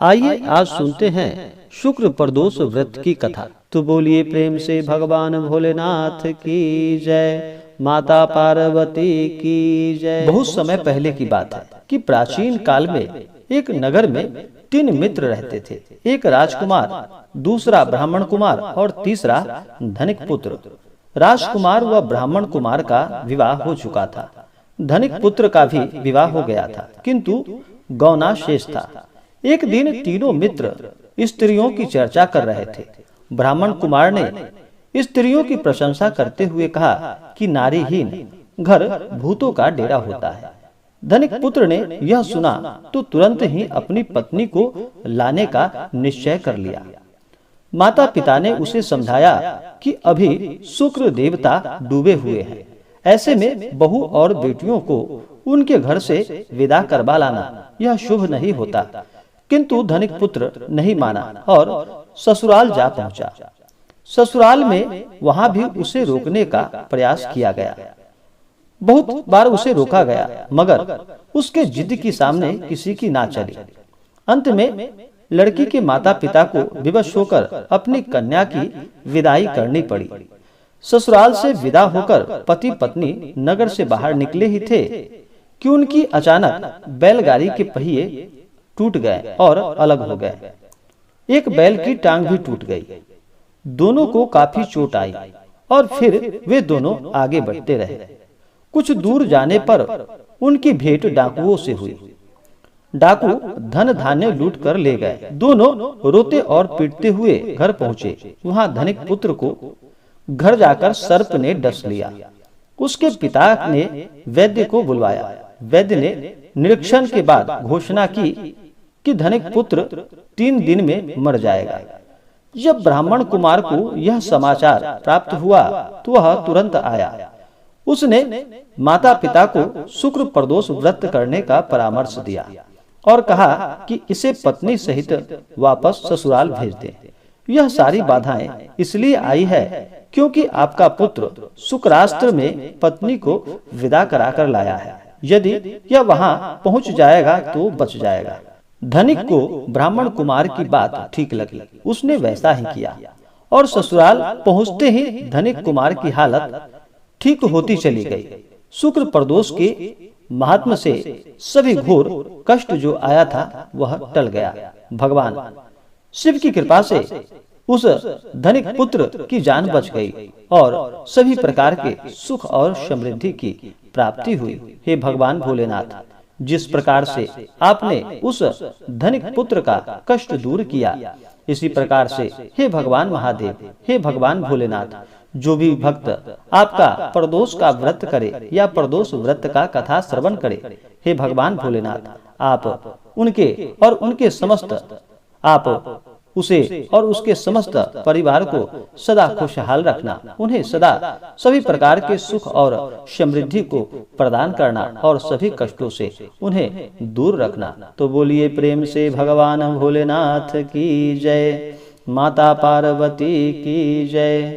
आइए आज सुनते हैं शुक्र प्रदोष व्रत की कथा। तो बोलिए प्रेम से भगवान भोलेनाथ की जय, माता पार्वती की जय। बहुत समय पहले की बात है कि प्राचीन काल में एक नगर में 3 मित्र रहते थे। एक राजकुमार, दूसरा ब्राह्मण कुमार और तीसरा धनिक पुत्र। राजकुमार व ब्राह्मण कुमार का विवाह हो चुका था। धनिक पुत्र का भी विवाह हो गया था, किंतु गौना शेष था। एक दिन तीनों मित्र स्त्रियों की चर्चा कर रहे थे। ब्राह्मण कुमार ने स्त्रियों की प्रशंसा करते हुए कहा कि नारीहीन घर भूतों का डेरा होता है। धनिक पुत्र ने यह सुना तो तुरंत ही अपनी पत्नी को लाने का निश्चय कर लिया। माता पिता ने उसे समझाया कि अभी शुक्र देवता डूबे हुए हैं, ऐसे में बहू और बेटियों को उनके घर से विदा करवा लाना यह शुभ नहीं होता। किंतु धनिक पुत्र नहीं माना और ससुराल जा पहुंचा। ससुराल में वहां भी उसे रोकने का प्रयास किया गया। बहुत बार उसे रोका गया, मगर उसके जिद की सामने किसी की ना चली। अंत में लड़की के माता पिता को विवश होकर अपनी कन्या की विदाई करनी पड़ी। ससुराल से विदा होकर पति पत्नी नगर से बाहर निकले ही थे कि उनकी अचानक बैलगाड़ी के पहिए टूट गए और अलग हो गए। एक बैल की टांग भी टूट गई। दोनों को काफी चोट आई और फिर वे दोनों आगे बढ़ते रहे। कुछ दूर जाने पर उनकी भेंट डाकुओं से हुई। डाकू धन धान्य लूट कर ले गए। दोनों रोते और पीटते हुए घर पहुंचे। वहां धनिक पुत्र को घर जाकर सर्प ने डस लिया। उसके पिता ने वैद्य को बुलवाया। वैद्य ने निरीक्षण के बाद घोषणा की कि धनिक पुत्र 3 दिन में मर जाएगा। जब ब्राह्मण कुमार को यह समाचार प्राप्त हुआ तो वह तुरंत आया। उसने माता पिता को शुक्र प्रदोष व्रत करने का परामर्श दिया और कहा कि इसे पत्नी सहित वापस ससुराल भेज दें। यह सारी बाधाएं इसलिए आई है क्योंकि आपका पुत्र शुक्रास्त्र में पत्नी को विदा कराकर लाया है। यदि यह वहां पहुंच जाएगा तो बच जाएगा। धनिक को ब्राह्मण कुमार की बात ठीक लगी। उसने वैसा ही किया और ससुराल पहुंचते ही धनिक कुमार की हालत ठीक होती चली गई। शुक्र प्रदोष के महात्म से सभी घोर कष्ट जो आया था वह टल गया। भगवान शिव की कृपा से उस धनिक पुत्र की जान बच गई और सभी प्रकार के सुख और समृद्धि की प्राप्ति हुई। हे भगवान भोलेनाथ, जिस प्रकार से आपने उस धनिक पुत्र का कष्ट दूर किया, इसी प्रकार से हे भगवान महादेव, हे भगवान भोलेनाथ, जो भी भक्त आपका प्रदोष का व्रत करे या प्रदोष व्रत का कथा श्रवण करे, हे भगवान भोलेनाथ, आप उनके और उनके समस्त आप उसे और उसके समस्त परिवार को सदा खुशहाल रखना, उन्हें सदा सभी प्रकार के सुख और समृद्धि को प्रदान करना और सभी कष्टों से उन्हें दूर रखना। तो बोलिए प्रेम से भगवान भोलेनाथ की जय, माता पार्वती की जय।